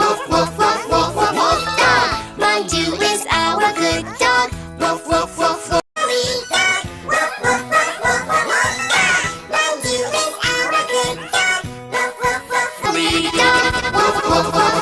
Woof, woof, woof, woof, woof, woof, dog. Mandoo is our good dog. Woof, woof, woof, woof. Woof, woof, woof.